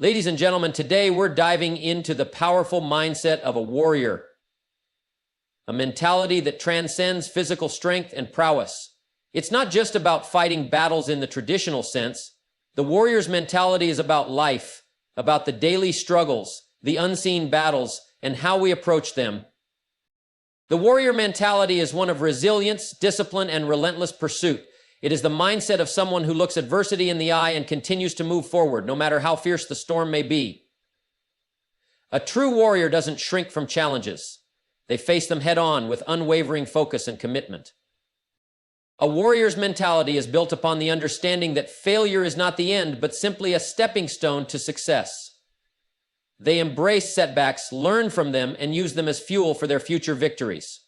Ladies and gentlemen, today we're diving into the powerful mindset of a warrior, a mentality that transcends physical strength and prowess. It's not just about fighting battles in the traditional sense. The warrior's mentality is about life, about the daily struggles, the unseen battles, and how we approach them. The warrior mentality is one of resilience, discipline, and relentless pursuit. It is the mindset of someone who looks adversity in the eye and continues to move forward, no matter how fierce the storm may be. A true warrior doesn't shrink from challenges. They face them head on with unwavering focus and commitment. A warrior's mentality is built upon the understanding that failure is not the end, but simply a stepping stone to success. They embrace setbacks, learn from them, and use them as fuel for their future victories.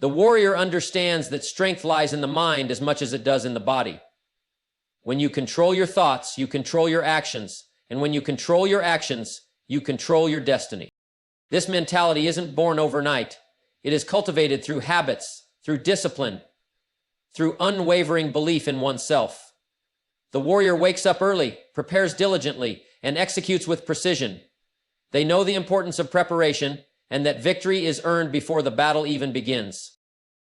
The warrior understands that strength lies in the mind as much as it does in the body. When you control your thoughts, you control your actions. And when you control your actions, you control your destiny. This mentality isn't born overnight. It is cultivated through habits, through discipline, through unwavering belief in oneself. The warrior wakes up early, prepares diligently, and executes with precision. They know the importance of preparation and that victory is earned before the battle even begins.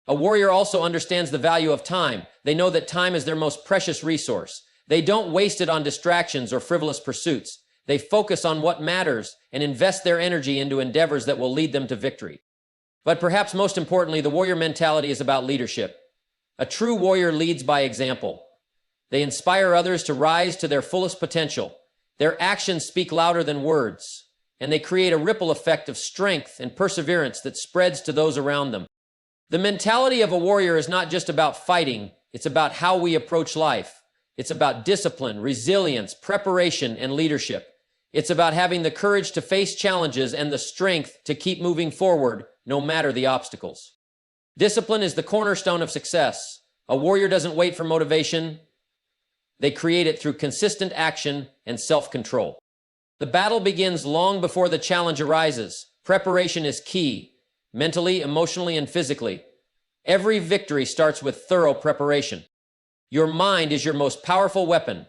A warrior also understands the value of time. They know that time is their most precious resource. They don't waste it on distractions or frivolous pursuits. They focus on what matters and invest their energy into endeavors that will lead them to victory. But perhaps most importantly, the warrior mentality is about leadership. A true warrior leads by example. They inspire others to rise to their fullest potential. Their actions speak louder than words, and they create a ripple effect of strength and perseverance that spreads to those around them. The mentality of a warrior is not just about fighting, it's about how we approach life. It's about discipline, resilience, preparation, and leadership. It's about having the courage to face challenges and the strength to keep moving forward, no matter the obstacles. Discipline is the cornerstone of success. A warrior doesn't wait for motivation. They create it through consistent action and self-control. The battle begins long before the challenge arises. Preparation is key, mentally, emotionally, and physically. Every victory starts with thorough preparation. Your mind is your most powerful weapon.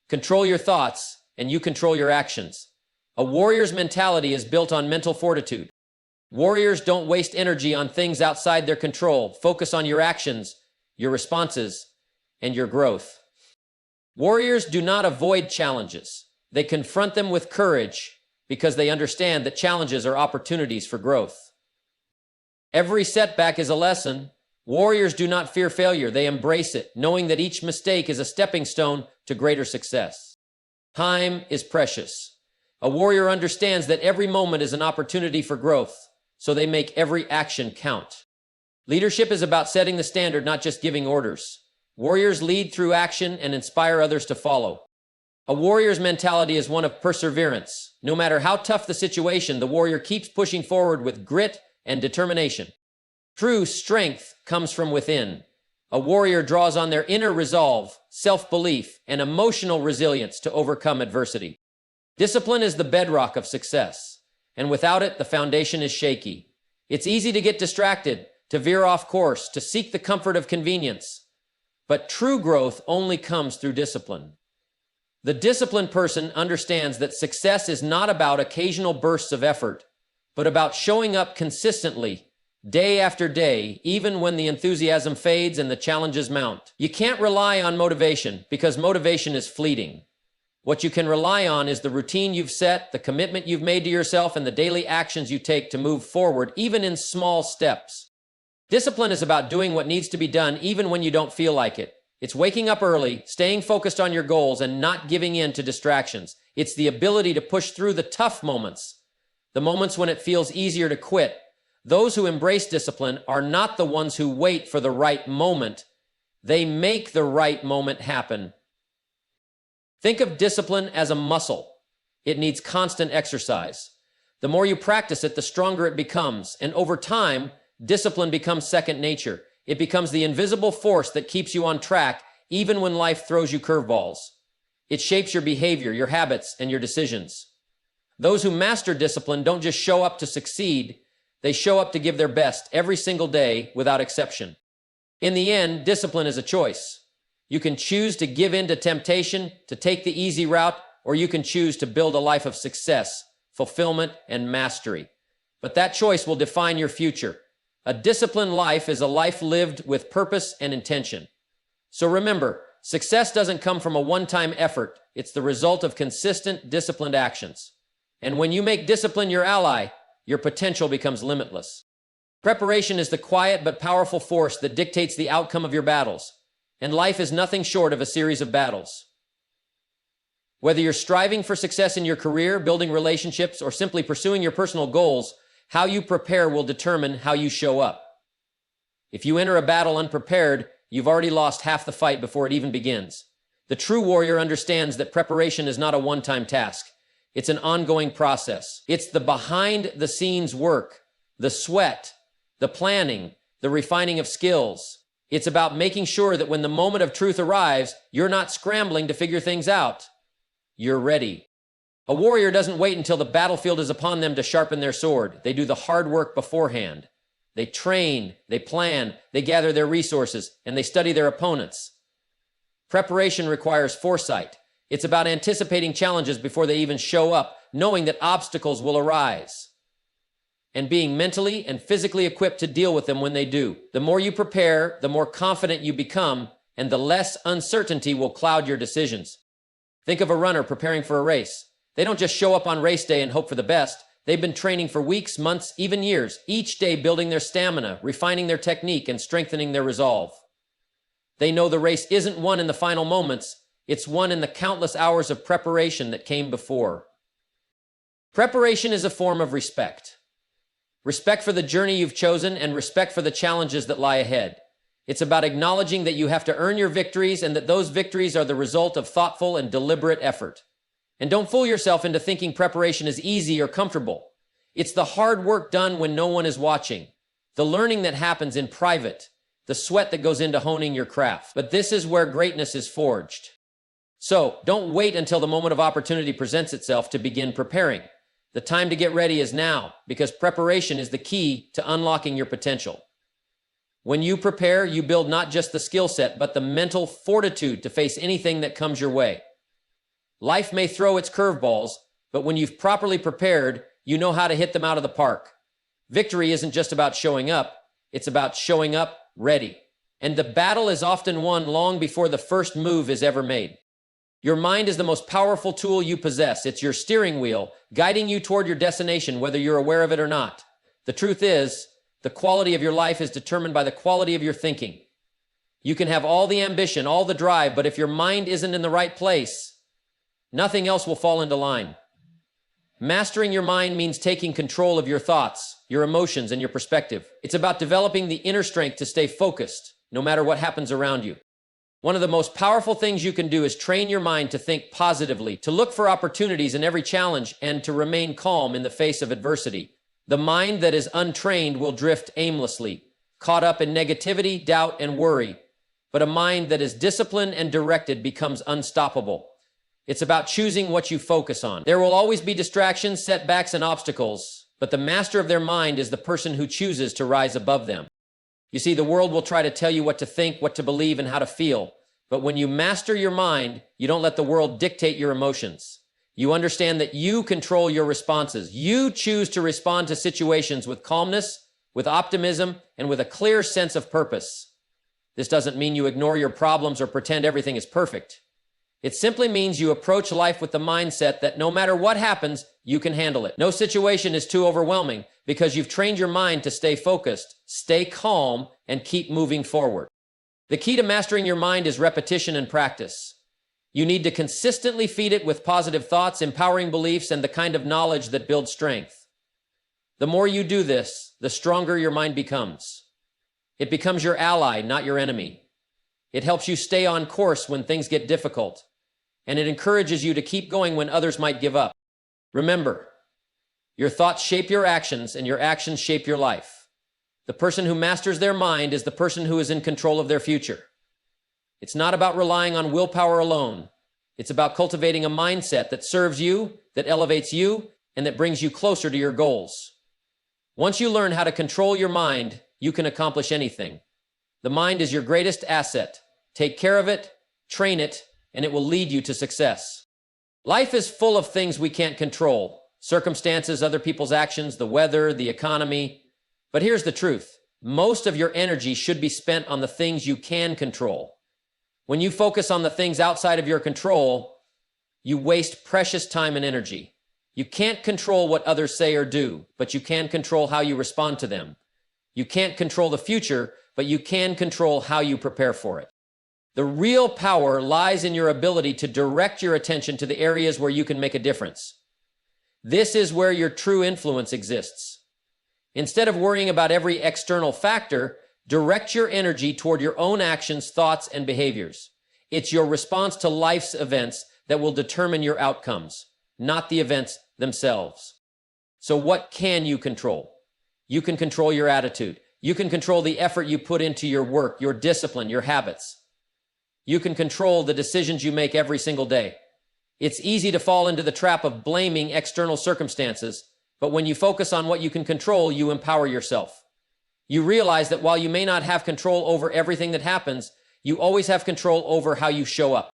Control your thoughts, and you control your actions. A warrior's mentality is built on mental fortitude. Warriors don't waste energy on things outside their control. Focus on your actions, your responses, and your growth. Warriors do not avoid challenges. They confront them with courage because they understand that challenges are opportunities for growth. Every setback is a lesson. Warriors do not fear failure. They embrace it, knowing that each mistake is a stepping stone to greater success. Time is precious. A warrior understands that every moment is an opportunity for growth, so they make every action count. Leadership is about setting the standard, not just giving orders. Warriors lead through action and inspire others to follow. A warrior's mentality is one of perseverance. No matter how tough the situation, the warrior keeps pushing forward with grit and determination. True strength comes from within. A warrior draws on their inner resolve, self-belief, and emotional resilience to overcome adversity. Discipline is the bedrock of success, and without it, the foundation is shaky. It's easy to get distracted, to veer off course, to seek the comfort of convenience. But true growth only comes through discipline. The disciplined person understands that success is not about occasional bursts of effort, but about showing up consistently, day after day, even when the enthusiasm fades and the challenges mount. You can't rely on motivation because motivation is fleeting. What you can rely on is the routine you've set, the commitment you've made to yourself, and the daily actions you take to move forward, even in small steps. Discipline is about doing what needs to be done even when you don't feel like it. It's waking up early, staying focused on your goals, and not giving in to distractions. It's the ability to push through the tough moments, the moments when it feels easier to quit. Those who embrace discipline are not the ones who wait for the right moment. They make the right moment happen. Think of discipline as a muscle. It needs constant exercise. The more you practice it, the stronger it becomes, and over time, discipline becomes second nature. It becomes the invisible force that keeps you on track even when life throws you curveballs. It shapes your behavior, your habits, and your decisions. Those who master discipline don't just show up to succeed, they show up to give their best every single day without exception. In the end, discipline is a choice. You can choose to give in to temptation, to take the easy route, or you can choose to build a life of success, fulfillment, and mastery. But that choice will define your future. A disciplined life is a life lived with purpose and intention. So remember, success doesn't come from a one-time effort. It's the result of consistent, disciplined actions. And when you make discipline your ally, your potential becomes limitless. Preparation is the quiet but powerful force that dictates the outcome of your battles. And life is nothing short of a series of battles. Whether you're striving for success in your career, building relationships, or simply pursuing your personal goals, how you prepare will determine how you show up. If you enter a battle unprepared, you've already lost half the fight before it even begins. The true warrior understands that preparation is not a one-time task. It's an ongoing process. It's the behind-the-scenes work, the sweat, the planning, the refining of skills. It's about making sure that when the moment of truth arrives, you're not scrambling to figure things out. You're ready. A warrior doesn't wait until the battlefield is upon them to sharpen their sword. They do the hard work beforehand. They train, they plan, they gather their resources, and they study their opponents. Preparation requires foresight. It's about anticipating challenges before they even show up, knowing that obstacles will arise, and being mentally and physically equipped to deal with them when they do. The more you prepare, the more confident you become, and the less uncertainty will cloud your decisions. Think of a runner preparing for a race. They don't just show up on race day and hope for the best. They've been training for weeks, months, even years, each day building their stamina, refining their technique, and strengthening their resolve. They know the race isn't won in the final moments. It's won in the countless hours of preparation that came before. Preparation is a form of respect. Respect for the journey you've chosen and respect for the challenges that lie ahead. It's about acknowledging that you have to earn your victories and that those victories are the result of thoughtful and deliberate effort. And don't fool yourself into thinking preparation is easy or comfortable. It's the hard work done when no one is watching, the learning that happens in private, the sweat that goes into honing your craft. But this is where greatness is forged. So don't wait until the moment of opportunity presents itself to begin preparing. The time to get ready is now, because preparation is the key to unlocking your potential. When you prepare, you build not just the skill set, but the mental fortitude to face anything that comes your way. Life may throw its curveballs, but when you've properly prepared, you know how to hit them out of the park. Victory isn't just about showing up, it's about showing up ready. And the battle is often won long before the first move is ever made. Your mind is the most powerful tool you possess. It's your steering wheel, guiding you toward your destination, whether you're aware of it or not. The truth is, the quality of your life is determined by the quality of your thinking. You can have all the ambition, all the drive, but if your mind isn't in the right place, nothing else will fall into line. Mastering your mind means taking control of your thoughts, your emotions, and your perspective. It's about developing the inner strength to stay focused, no matter what happens around you. One of the most powerful things you can do is train your mind to think positively, to look for opportunities in every challenge, and to remain calm in the face of adversity. The mind that is untrained will drift aimlessly, caught up in negativity, doubt, and worry. But a mind that is disciplined and directed becomes unstoppable. It's about choosing what you focus on. There will always be distractions, setbacks, and obstacles, but the master of their mind is the person who chooses to rise above them. You see, the world will try to tell you what to think, what to believe, and how to feel. But when you master your mind, you don't let the world dictate your emotions. You understand that you control your responses. You choose to respond to situations with calmness, with optimism, and with a clear sense of purpose. This doesn't mean you ignore your problems or pretend everything is perfect. It simply means you approach life with the mindset that no matter what happens, you can handle it. No situation is too overwhelming because you've trained your mind to stay focused, stay calm, and keep moving forward. The key to mastering your mind is repetition and practice. You need to consistently feed it with positive thoughts, empowering beliefs, and the kind of knowledge that builds strength. The more you do this, the stronger your mind becomes. It becomes your ally, not your enemy. It helps you stay on course when things get difficult, and it encourages you to keep going when others might give up. Remember, your thoughts shape your actions, and your actions shape your life. The person who masters their mind is the person who is in control of their future. It's not about relying on willpower alone. It's about cultivating a mindset that serves you, that elevates you, and that brings you closer to your goals. Once you learn how to control your mind, you can accomplish anything. The mind is your greatest asset. Take care of it, train it, and it will lead you to success. Life is full of things we can't control. Circumstances, other people's actions, the weather, the economy. But here's the truth. Most of your energy should be spent on the things you can control. When you focus on the things outside of your control, you waste precious time and energy. You can't control what others say or do, but you can control how you respond to them. You can't control the future, but you can control how you prepare for it. The real power lies in your ability to direct your attention to the areas where you can make a difference. This is where your true influence exists. Instead of worrying about every external factor, direct your energy toward your own actions, thoughts, and behaviors. It's your response to life's events that will determine your outcomes, not the events themselves. So what can you control? You can control your attitude. You can control the effort you put into your work, your discipline, your habits. You can control the decisions you make every single day. It's easy to fall into the trap of blaming external circumstances, but when you focus on what you can control, you empower yourself. You realize that while you may not have control over everything that happens, you always have control over how you show up.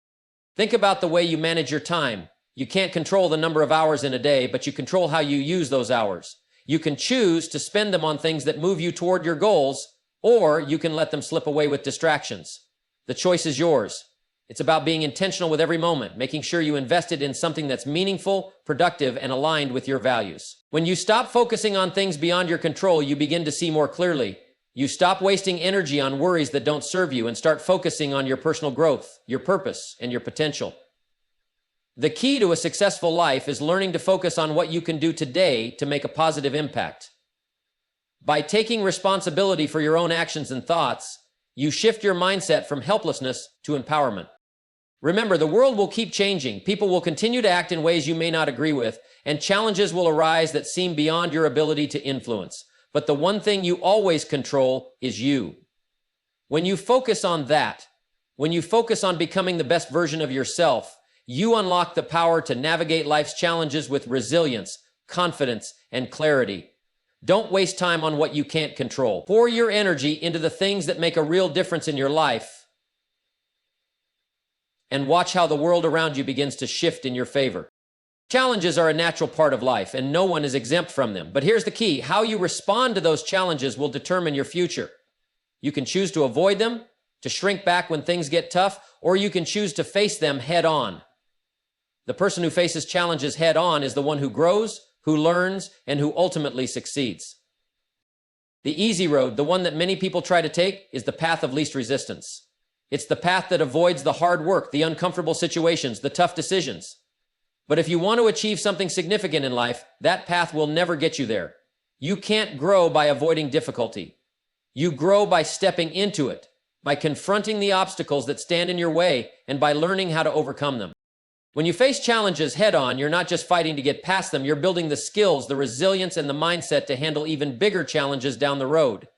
Think about the way you manage your time. You can't control the number of hours in a day, but you control how you use those hours. You can choose to spend them on things that move you toward your goals, or you can let them slip away with distractions. The choice is yours. It's about being intentional with every moment, making sure you invested in something that's meaningful, productive, and aligned with your values. When you stop focusing on things beyond your control, you begin to see more clearly. You stop wasting energy on worries that don't serve you and start focusing on your personal growth, your purpose, and your potential. The key to a successful life is learning to focus on what you can do today to make a positive impact. By taking responsibility for your own actions and thoughts, you shift your mindset from helplessness to empowerment. Remember, the world will keep changing. People will continue to act in ways you may not agree with, and challenges will arise that seem beyond your ability to influence. But the one thing you always control is you. When you focus on that, when you focus on becoming the best version of yourself, you unlock the power to navigate life's challenges with resilience, confidence, and clarity. Don't waste time on what you can't control. Pour your energy into the things that make a real difference in your life, and watch how the world around you begins to shift in your favor. Challenges are a natural part of life, and no one is exempt from them. But here's the key. How you respond to those challenges will determine your future. You can choose to avoid them, to shrink back when things get tough, or you can choose to face them head on. The person who faces challenges head on is the one who grows, who learns, and who ultimately succeeds. The easy road, the one that many people try to take, is the path of least resistance. It's the path that avoids the hard work, the uncomfortable situations, the tough decisions. But if you want to achieve something significant in life, that path will never get you there. You can't grow by avoiding difficulty. You grow by stepping into it, by confronting the obstacles that stand in your way, and by learning how to overcome them. When you face challenges head on, you're not just fighting to get past them, you're building the skills, the resilience, and the mindset to handle even bigger challenges down the road.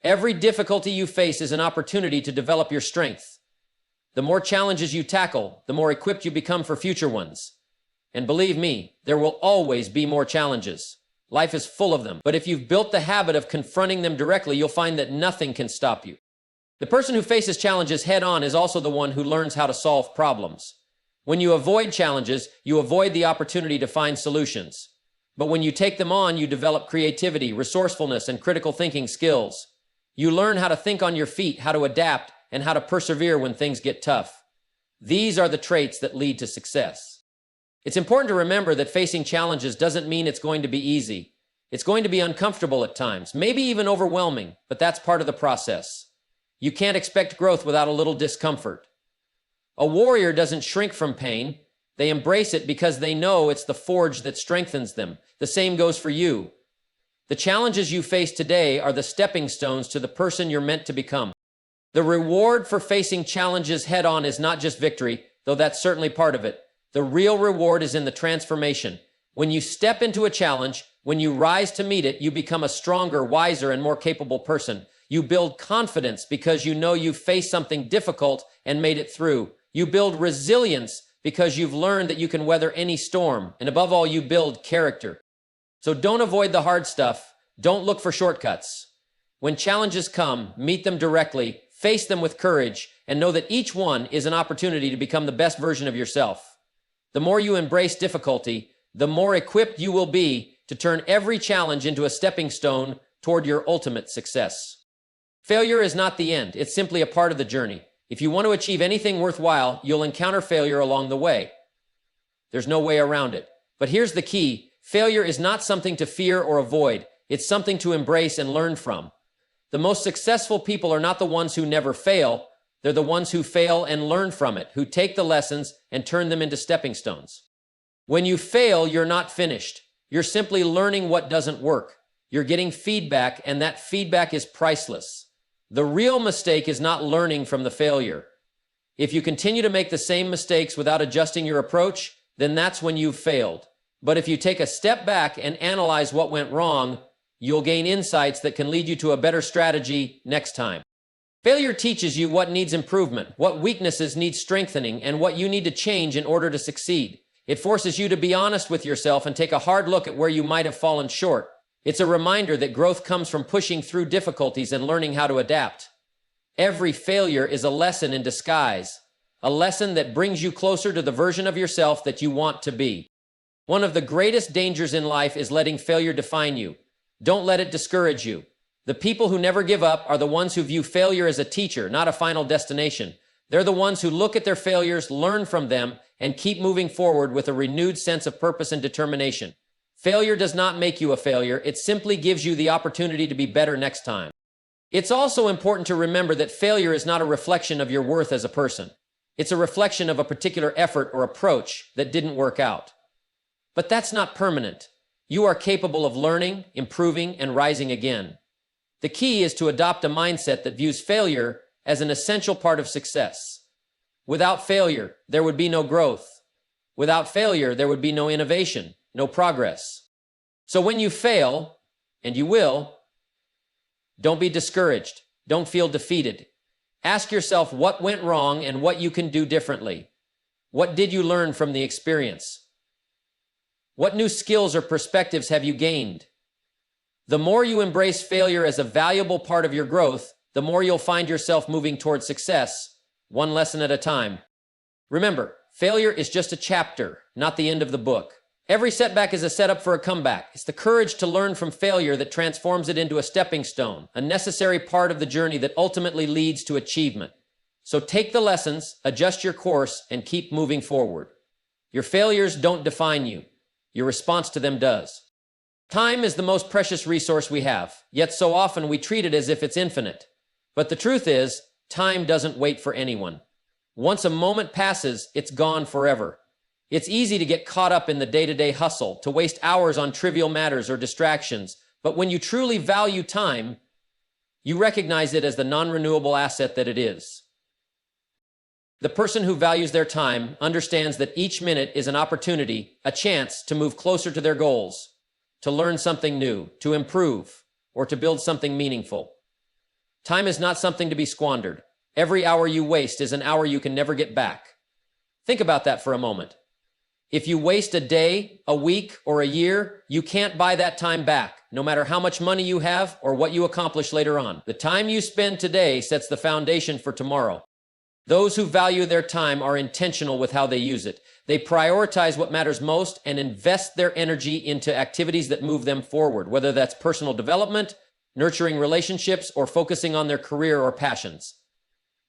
Every difficulty you face is an opportunity to develop your strength. The more challenges you tackle, the more equipped you become for future ones. And believe me, there will always be more challenges. Life is full of them. But if you've built the habit of confronting them directly, you'll find that nothing can stop you. The person who faces challenges head on is also the one who learns how to solve problems. When you avoid challenges, you avoid the opportunity to find solutions. But when you take them on, you develop creativity, resourcefulness, and critical thinking skills. You learn how to think on your feet, how to adapt, and how to persevere when things get tough. These are the traits that lead to success. It's important to remember that facing challenges doesn't mean it's going to be easy. It's going to be uncomfortable at times, maybe even overwhelming, but that's part of the process. You can't expect growth without a little discomfort. A warrior doesn't shrink from pain. They embrace it because they know it's the forge that strengthens them. The same goes for you. The challenges you face today are the stepping stones to the person you're meant to become. The reward for facing challenges head on is not just victory, though that's certainly part of it. The real reward is in the transformation. When you step into a challenge, when you rise to meet it, you become a stronger, wiser, and more capable person. You build confidence because you know you've faced something difficult and made it through. You build resilience because you've learned that you can weather any storm. And above all, you build character. So don't avoid the hard stuff. Don't look for shortcuts. When challenges come, meet them directly, face them with courage, and know that each one is an opportunity to become the best version of yourself. The more you embrace difficulty, the more equipped you will be to turn every challenge into a stepping stone toward your ultimate success. Failure is not the end. It's simply a part of the journey. If you want to achieve anything worthwhile, you'll encounter failure along the way. There's no way around it. But here's the key. Failure is not something to fear or avoid. It's something to embrace and learn from. The most successful people are not the ones who never fail. They're the ones who fail and learn from it, who take the lessons and turn them into stepping stones. When you fail, you're not finished. You're simply learning what doesn't work. You're getting feedback, and that feedback is priceless. The real mistake is not learning from the failure. If you continue to make the same mistakes without adjusting your approach, then that's when you've failed. But if you take a step back and analyze what went wrong, you'll gain insights that can lead you to a better strategy next time. Failure teaches you what needs improvement, what weaknesses need strengthening, and what you need to change in order to succeed. It forces you to be honest with yourself and take a hard look at where you might have fallen short. It's a reminder that growth comes from pushing through difficulties and learning how to adapt. Every failure is a lesson in disguise, a lesson that brings you closer to the version of yourself that you want to be. One of the greatest dangers in life is letting failure define you. Don't let it discourage you. The people who never give up are the ones who view failure as a teacher, not a final destination. They're the ones who look at their failures, learn from them, and keep moving forward with a renewed sense of purpose and determination. Failure does not make you a failure. It simply gives you the opportunity to be better next time. It's also important to remember that failure is not a reflection of your worth as a person. It's a reflection of a particular effort or approach that didn't work out. But that's not permanent. You are capable of learning, improving, and rising again. The key is to adopt a mindset that views failure as an essential part of success. Without failure, there would be no growth. Without failure, there would be no innovation, no progress. So when you fail, and you will, don't be discouraged. Don't feel defeated. Ask yourself what went wrong and what you can do differently. What did you learn from the experience? What new skills or perspectives have you gained? The more you embrace failure as a valuable part of your growth, the more you'll find yourself moving toward success, one lesson at a time. Remember, failure is just a chapter, not the end of the book. Every setback is a setup for a comeback. It's the courage to learn from failure that transforms it into a stepping stone, a necessary part of the journey that ultimately leads to achievement. So take the lessons, adjust your course, and keep moving forward. Your failures don't define you. Your response to them does. Time is the most precious resource we have, yet so often we treat it as if it's infinite. But the truth is, time doesn't wait for anyone. Once a moment passes, it's gone forever. It's easy to get caught up in the day-to-day hustle, to waste hours on trivial matters or distractions. But when you truly value time, you recognize it as the non-renewable asset that it is. The person who values their time understands that each minute is an opportunity, a chance to move closer to their goals, to learn something new, to improve, or to build something meaningful. Time is not something to be squandered. Every hour you waste is an hour you can never get back. Think about that for a moment. If you waste a day, a week, or a year, you can't buy that time back, no matter how much money you have or what you accomplish later on. The time you spend today sets the foundation for tomorrow. Those who value their time are intentional with how they use it. They prioritize what matters most and invest their energy into activities that move them forward, whether that's personal development, nurturing relationships, or focusing on their career or passions.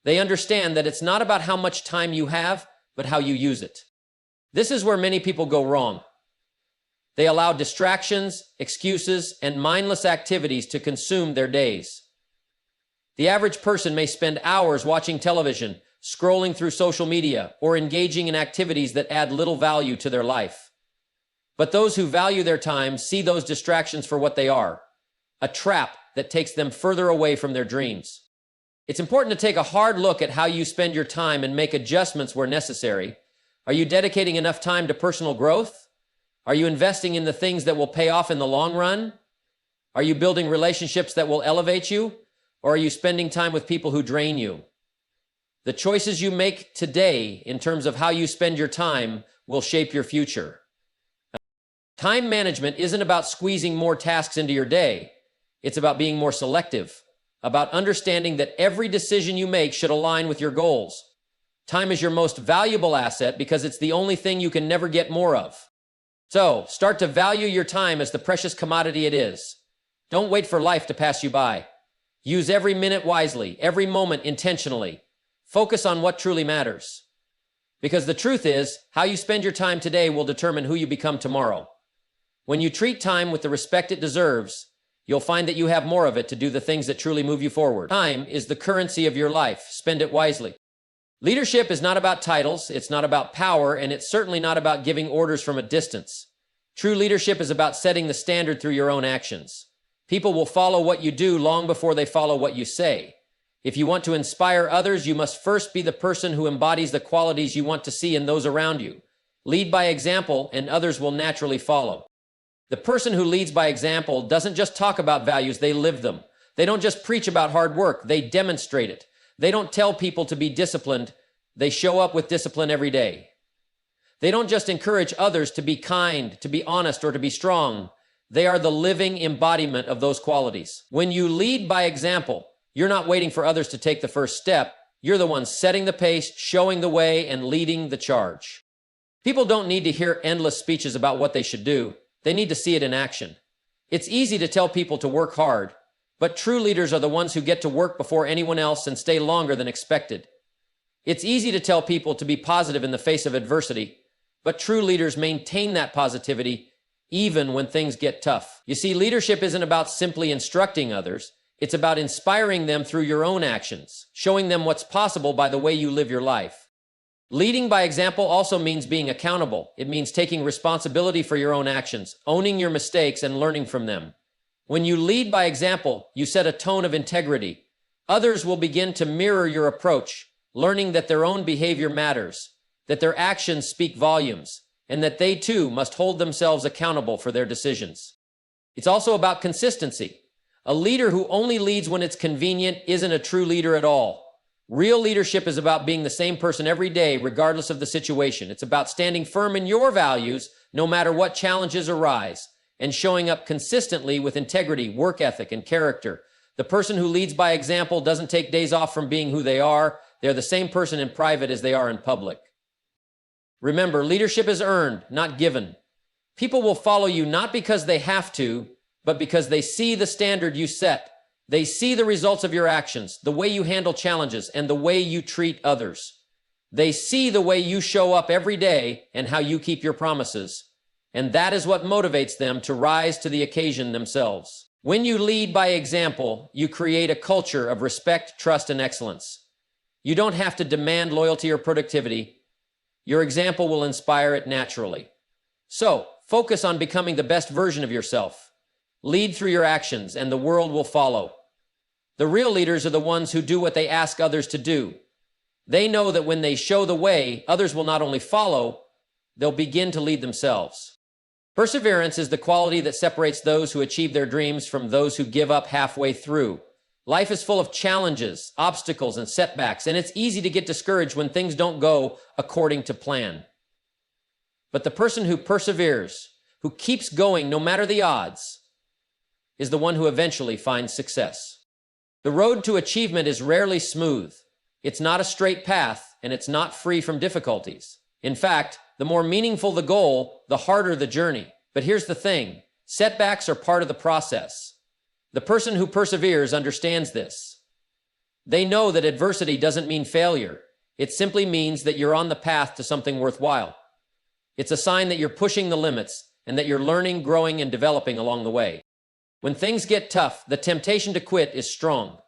They understand that it's not about how much time you have, but how you use it. This is where many people go wrong. They allow distractions, excuses, and mindless activities to consume their days. The average person may spend hours watching television, scrolling through social media, or engaging in activities that add little value to their life. But those who value their time see those distractions for what they are, a trap that takes them further away from their dreams. It's important to take a hard look at how you spend your time and make adjustments where necessary. Are you dedicating enough time to personal growth? Are you investing in the things that will pay off in the long run? Are you building relationships that will elevate you? Or are you spending time with people who drain you? The choices you make today in terms of how you spend your time will shape your future. Time management isn't about squeezing more tasks into your day. It's about being more selective, about understanding that every decision you make should align with your goals. Time is your most valuable asset because it's the only thing you can never get more of. So, start to value your time as the precious commodity it is. Don't wait for life to pass you by. Use every minute wisely, every moment intentionally. Focus on what truly matters. Because the truth is, how you spend your time today will determine who you become tomorrow. When you treat time with the respect it deserves, you'll find that you have more of it to do the things that truly move you forward. Time is the currency of your life. Spend it wisely. Leadership is not about titles, it's not about power, and it's certainly not about giving orders from a distance. True leadership is about setting the standard through your own actions. People will follow what you do long before they follow what you say. If you want to inspire others, you must first be the person who embodies the qualities you want to see in those around you. Lead by example, and others will naturally follow. The person who leads by example doesn't just talk about values, they live them. They don't just preach about hard work, they demonstrate it. They don't tell people to be disciplined, they show up with discipline every day. They don't just encourage others to be kind, to be honest, or to be strong. They are the living embodiment of those qualities. When you lead by example, you're not waiting for others to take the first step. You're the one setting the pace, showing the way, and leading the charge. People don't need to hear endless speeches about what they should do. They need to see it in action. It's easy to tell people to work hard, but true leaders are the ones who get to work before anyone else and stay longer than expected. It's easy to tell people to be positive in the face of adversity, but true leaders maintain that positivity even when things get tough. You see, leadership isn't about simply instructing others. It's about inspiring them through your own actions, showing them what's possible by the way you live your life. Leading by example also means being accountable. It means taking responsibility for your own actions, owning your mistakes, and learning from them. When you lead by example, you set a tone of integrity. Others will begin to mirror your approach, learning that their own behavior matters, that their actions speak volumes, and that they too must hold themselves accountable for their decisions. It's also about consistency. A leader who only leads when it's convenient isn't a true leader at all. Real leadership is about being the same person every day, regardless of the situation. It's about standing firm in your values, no matter what challenges arise, and showing up consistently with integrity, work ethic, and character. The person who leads by example doesn't take days off from being who they are. They're the same person in private as they are in public. Remember, leadership is earned, not given. People will follow you not because they have to, but because they see the standard you set. They see the results of your actions, the way you handle challenges, and the way you treat others. They see the way you show up every day and how you keep your promises. And that is what motivates them to rise to the occasion themselves. When you lead by example, you create a culture of respect, trust, and excellence. You don't have to demand loyalty or productivity. Your example will inspire it naturally. So, focus on becoming the best version of yourself. Lead through your actions, and the world will follow. The real leaders are the ones who do what they ask others to do. They know that when they show the way, others will not only follow, they'll begin to lead themselves. Perseverance is the quality that separates those who achieve their dreams from those who give up halfway through. Life is full of challenges, obstacles, and setbacks, and it's easy to get discouraged when things don't go according to plan. But the person who perseveres, who keeps going no matter the odds, is the one who eventually finds success. The road to achievement is rarely smooth. It's not a straight path, and it's not free from difficulties. In fact, the more meaningful the goal, the harder the journey. But here's the thing, setbacks are part of the process. The person who perseveres understands this. They know that adversity doesn't mean failure. It simply means that you're on the path to something worthwhile. It's a sign that you're pushing the limits and that you're learning, growing, and developing along the way. When things get tough, the temptation to quit is strong.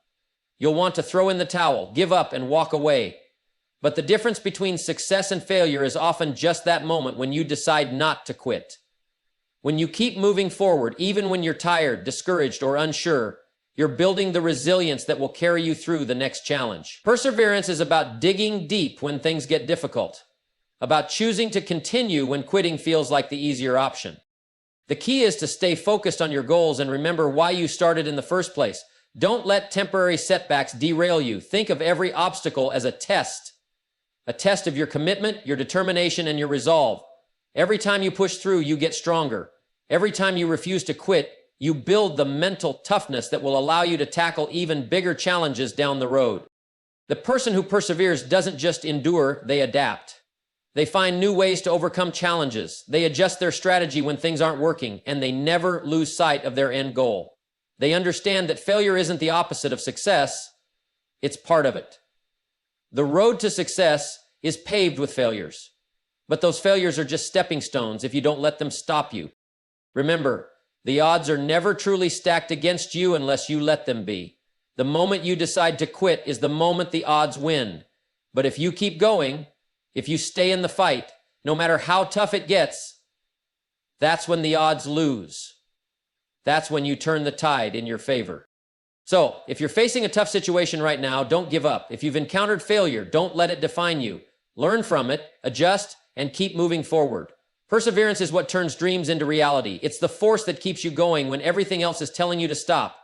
You'll want to throw in the towel, give up, and walk away. But the difference between success and failure is often just that moment when you decide not to quit. When you keep moving forward, even when you're tired, discouraged, or unsure, you're building the resilience that will carry you through the next challenge. Perseverance is about digging deep when things get difficult, about choosing to continue when quitting feels like the easier option. The key is to stay focused on your goals and remember why you started in the first place. Don't let temporary setbacks derail you. Think of every obstacle as a test of your commitment, your determination, and your resolve. Every time you push through, you get stronger. Every time you refuse to quit, you build the mental toughness that will allow you to tackle even bigger challenges down the road. The person who perseveres doesn't just endure, they adapt. They find new ways to overcome challenges. They adjust their strategy when things aren't working, and they never lose sight of their end goal. They understand that failure isn't the opposite of success, it's part of it. The road to success is paved with failures, but those failures are just stepping stones if you don't let them stop you. Remember, the odds are never truly stacked against you unless you let them be. The moment you decide to quit is the moment the odds win. But if you keep going, if you stay in the fight, no matter how tough it gets, that's when the odds lose. That's when you turn the tide in your favor. So, if you're facing a tough situation right now, don't give up. If you've encountered failure, don't let it define you. Learn from it, adjust, and keep moving forward. Perseverance is what turns dreams into reality. It's the force that keeps you going when everything else is telling you to stop.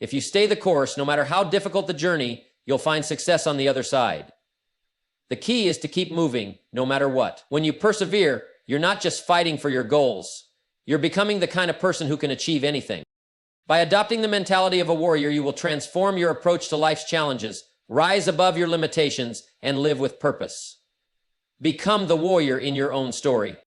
If you stay the course, no matter how difficult the journey, you'll find success on the other side. The key is to keep moving, no matter what. When you persevere, you're not just fighting for your goals. You're becoming the kind of person who can achieve anything. By adopting the mentality of a warrior, you will transform your approach to life's challenges, rise above your limitations, and live with purpose. Become the warrior in your own story.